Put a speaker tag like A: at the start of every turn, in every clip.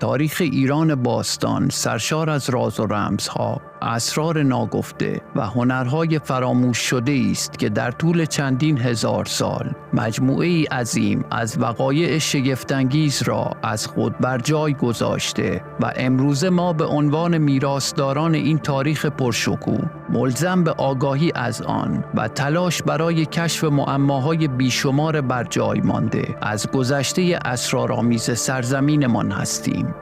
A: تاریخ ایران باستان سرشار از راز و رمزها، اسرار ناگفته و هنرهای فراموش شده است که در طول چندین هزار سال مجموعه‌ای عظیم از وقایع شگفت‌انگیز را از خود بر جای گذاشته و امروزه ما به عنوان میراثداران این تاریخ پرشکوه ملزم به آگاهی از آن و تلاش برای کشف معماهای بیشمار بر جای مانده از گذشته اسرارآمیز سرزمینمان هستیم.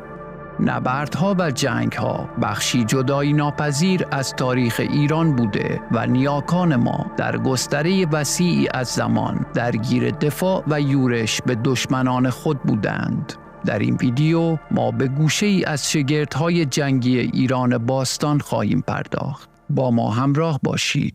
A: نبردها و جنگها بخشی جدایی ناپذیر از تاریخ ایران بوده و نیاکان ما در گستره وسیعی از زمان درگیر دفاع و یورش به دشمنان خود بودند. در این ویدیو ما به گوشه‌ای از شگردهای جنگی ایران باستان خواهیم پرداخت. با ما همراه باشید.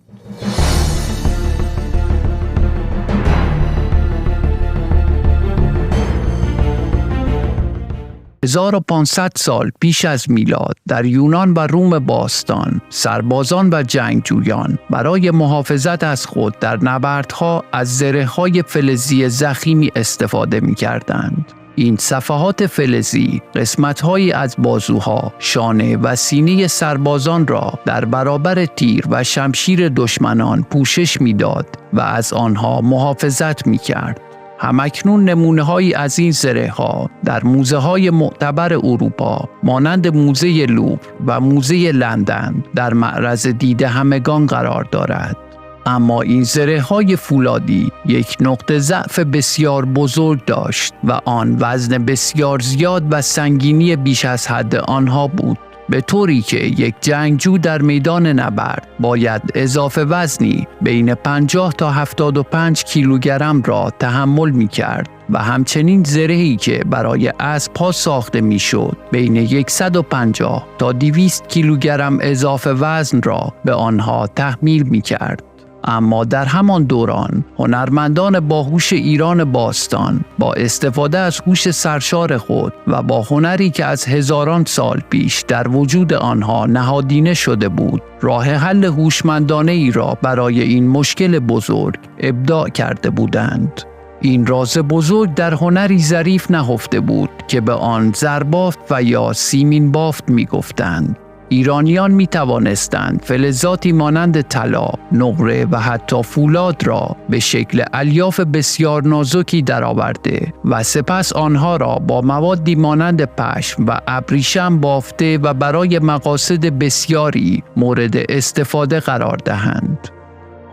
A: 1500 سال پیش از میلاد در یونان و روم باستان سربازان و جنگجویان برای محافظت از خود در نبردها از زره‌های فلزی ضخیمی استفاده می‌کردند. این صفحات فلزی قسمت‌هایی از بازوها، شانه و سینه سربازان را در برابر تیر و شمشیر دشمنان پوشش می‌داد و از آنها محافظت می‌کرد. همکنون نمونه‌هایی از این زره‌ها در موزه‌های معتبر اروپا مانند موزه لوور و موزه لندن در معرض دید همگان قرار دارد. اما این زره‌های فولادی یک نقطه ضعف بسیار بزرگ داشت و آن وزن بسیار زیاد و سنگینی بیش از حد آنها بود، به طوری که یک جنگجو در میدان نبرد باید اضافه وزنی بین 50 تا 75 کیلوگرم را تحمل می کرد و همچنین زرهی که برای اسب‌ها ساخته می شد بین 150 تا 200 کیلوگرم اضافه وزن را به آنها تحمیل می کرد. اما در همان دوران هنرمندان باهوش ایران باستان با استفاده از هوش سرشار خود و با هنری که از هزاران سال پیش در وجود آنها نهادینه شده بود، راه حل هوشمندانه ای را برای این مشکل بزرگ ابداع کرده بودند. این راز بزرگ در هنری ظریف نهفته بود که به آن زربافت و یا سیمین بافت می گفتند. ایرانیان می توانستند فلزاتی مانند طلا، نقره و حتی فولاد را به شکل الیاف بسیار نازکی درآورده و سپس آنها را با موادی مانند پشم و ابریشم بافته و برای مقاصد بسیاری مورد استفاده قرار دهند.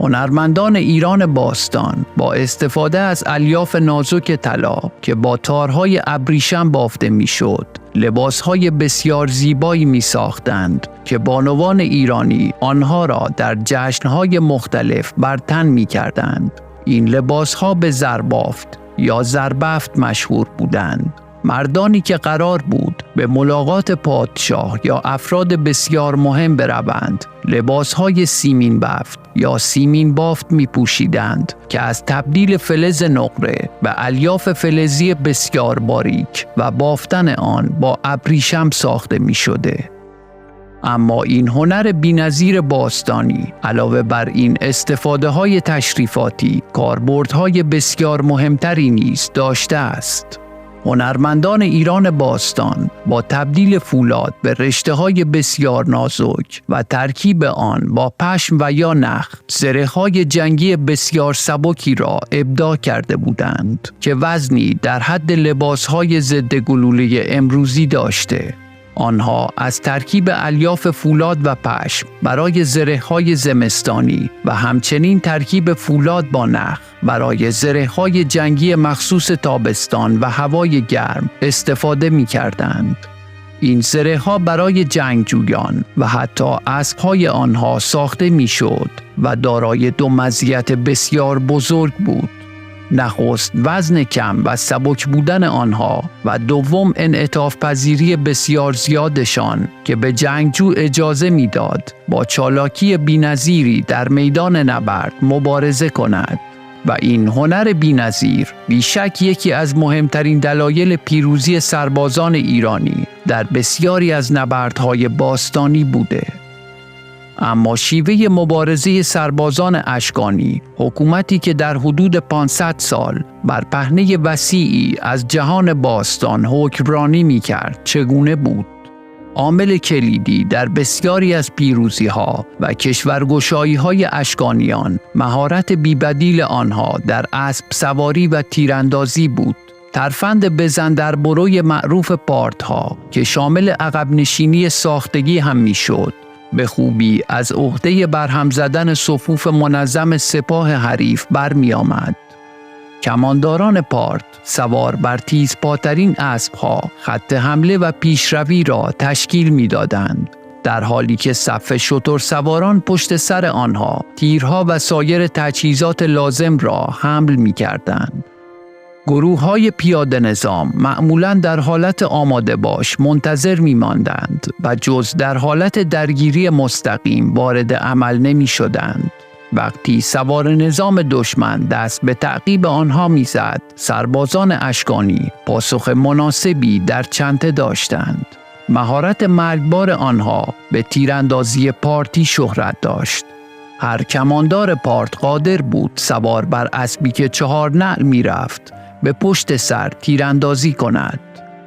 A: هنرمندان ایران باستان با استفاده از الیاف نازک طلا که با تارهای ابریشم بافته میشد، لباسهای بسیار زیبایی می ساختند که بانوان ایرانی آنها را در جشنهای مختلف بر تن می کردند. این لباسها به زربافت یا زربفت مشهور بودند. مردانی که قرار بود به ملاقات پادشاه یا افراد بسیار مهم بروند، لباسهای سیمین بافت یا سیمین بافت می پوشیدند که از تبدیل فلز نقره به الیاف فلزی بسیار باریک و بافتن آن با ابریشم ساخته می شده. اما این هنر بی‌نظیر باستانی علاوه بر این استفاده های تشریفاتی، کاربردهای بسیار مهمتری نیز داشته است. هنرمندان ایران باستان با تبدیل فولاد به رشته‌های بسیار نازک و ترکیب آن با پشم و یا نخ، زره‌های جنگی بسیار سبکی را ابداع کرده بودند که وزنی در حد لباس‌های ضد گلوله امروزی داشته. آنها از ترکیب الیاف فولاد و پشم برای زره‌های زمستانی و همچنین ترکیب فولاد با نخ برای زره‌های جنگی مخصوص تابستان و هوای گرم استفاده می‌کردند. این زره‌ها برای جنگجویان و حتی اسب‌های آنها ساخته می‌شد و دارای دو مزیت بسیار بزرگ بود. نخست وزن کم و سبک بودن آنها و دوم انعطاف پذیری بسیار زیادشان که به جنگجو اجازه میداد با چالاکی بی‌نظیری در میدان نبرد مبارزه کند. و این هنر بی‌نظیر بیشک یکی از مهمترین دلایل پیروزی سربازان ایرانی در بسیاری از نبردهای باستانی بوده. اما شیوه مبارزه سربازان اشکانی، حکومتی که در حدود 500 سال بر پهنه وسیعی از جهان باستان حکمرانی می‌کرد، چگونه بود؟ عامل کلیدی در بسیاری از پیروزی‌ها و کشورگشایی‌های اشکانیان مهارت بی‌بدیل آنها در اسب سواری و تیراندازی بود. ترفند بزن در بروی معروف پارت‌ها که شامل عقب نشینی ساختگی هم می‌شد، به خوبی از عهده برهم زدن صفوف منظم سپاه حریف برمی آمد. کمانداران پارت سوار بر تیزپاترین اسب‌ها خط حمله و پیشروی را تشکیل می‌دادند، در حالی که صف شتر سواران پشت سر آنها تیرها و سایر تجهیزات لازم را حمل می‌کردند. گروه‌های پیاده نظام معمولاً در حالت آماده باش منتظر می‌ماندند و جز در حالت درگیری مستقیم وارد عمل نمی‌شدند. وقتی سوار نظام دشمن دست به تعقیب آنها می‌زد، سربازان اشکانی پاسخ مناسبی در چنته داشتند. مهارت مرگبار آنها به تیراندازی پارتی شهرت داشت. هر کماندار پارت قادر بود سوار بر اسبی که 4 نعل می‌رفت به پشت سر تیراندازی کند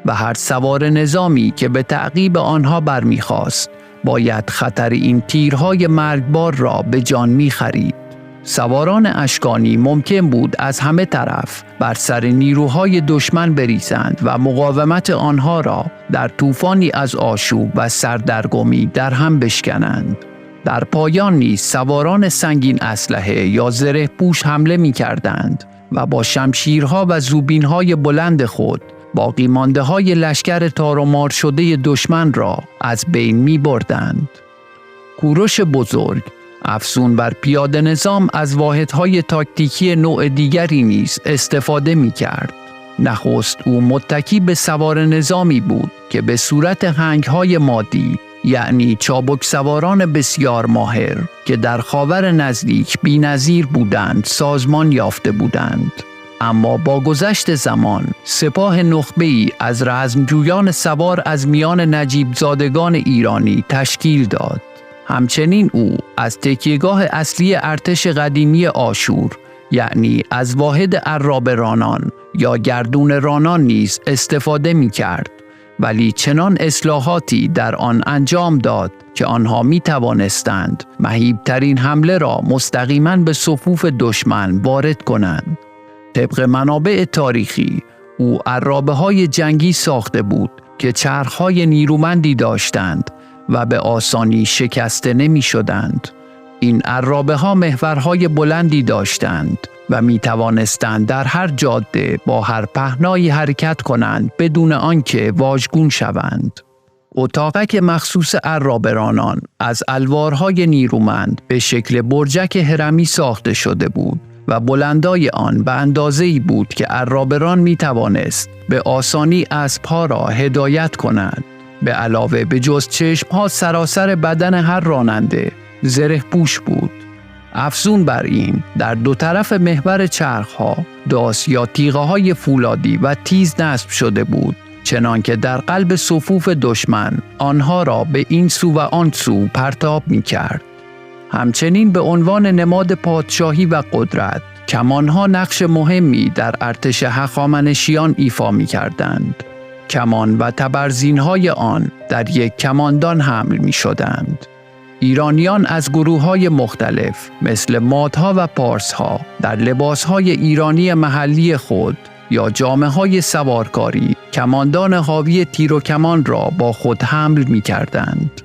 A: و هر سوار نظامی که به تعقیب آنها برمیخواست باید خطر این تیرهای مرگبار را به جان می‌خرید. سواران اشکانی ممکن بود از همه طرف بر سر نیروهای دشمن بریزند و مقاومت آنها را در طوفانی از آشوب و سردرگمی در هم بشکنند. در پایان نیز سواران سنگین اسلحه یا زره پوش حمله می‌کردند و با شمشیرها و زوبینهای بلند خود باقی مانده های لشکر تارومار شده دشمن را از بین می بردند. کوروش بزرگ، افزون بر پیاده نظام، از واحدهای تاکتیکی نوع دیگری نیز استفاده می کرد. نخست او متکی به سوار نظامی بود که به صورت هنگهای مادی، یعنی چابک سواران بسیار ماهر که در خاور نزدیک بی‌نظیر بودند، سازمان یافته بودند. اما با گذشت زمان سپاه نخبه‌ای از رزمجویان سوار از میان نجیب زادگان ایرانی تشکیل داد. همچنین او از تکیهگاه اصلی ارتش قدیمی آشور، یعنی از واحد عرابه رانان یا گردون رانان نیز استفاده می کرد، ولی چنان اصلاحاتی در آن انجام داد که آنها می توانستند مهیبترین حمله را مستقیما به صفوف دشمن وارد کنند. طبق منابع تاریخی او عرابه‌های جنگی ساخته بود که چرخ‌های نیرومندی داشتند و به آسانی شکسته نمی‌شدند. این عرابه‌ها محورهای بلندی داشتند و می‌توانستند در هر جاده با هر پهنایی حرکت کنند بدون آنکه واژگون شوند. اتاقک مخصوص عرابه‌رانان از الوارهای نیرومند به شکل برجک هرمی ساخته شده بود و بلندای آن به اندازه‌ای بود که عرابه‌ران می‌توانست به آسانی اسب‌ها را هدایت کند. به علاوه به جز چشم‌ها سراسر بدن هر راننده زره پوش بود. افزون بر این در دو طرف محور چرخ‌ها داس یا تیغه‌های فولادی و تیز نصب شده بود، چنانکه در قلب صفوف دشمن آنها را به این سو و آن سو پرتاب می‌کرد. همچنین به عنوان نماد پادشاهی و قدرت، کمانها نقش مهمی در ارتش هخامنشیان ایفا می‌کردند. کمان و تبرزین‌های آن در یک کماندان حمل می‌شدند. ایرانیان از گروه‌های مختلف مثل مادها و پارس‌ها در لباس‌های ایرانی محلی خود یا جامه‌های سوارکاری کماندان حاوی تیر و کمان را با خود حمل می‌کردند.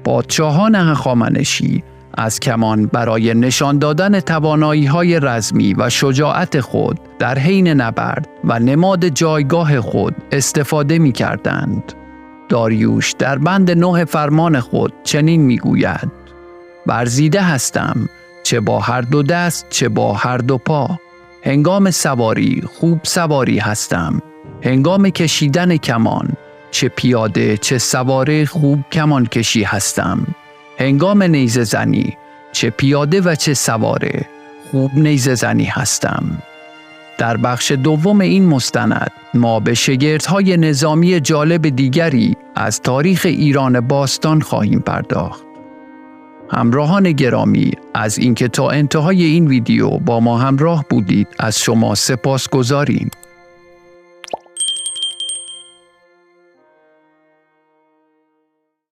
A: پادشاهان هخامنشی از کمان برای نشان دادن توانایی‌های رزمی و شجاعت خود در حین نبرد و نماد جایگاه خود استفاده می‌کردند. داریوش در بند 9 فرمان خود چنین می‌گوید: ورزیده هستم، چه با هر دو دست چه با هر دو پا. هنگام سواری خوب سواری هستم، هنگام کشیدن کمان چه پیاده چه سواره خوب کمان کشی هستم. هنگام نیزه زنی چه پیاده و چه سواره خوب نیزه زنی هستم. در بخش دوم این مستند ما به شگردهای نظامی جالب دیگری از تاریخ ایران باستان خواهیم پرداخت. همراهان گرامی، از اینکه تا انتهای این ویدیو با ما همراه بودید از شما سپاسگزاریم.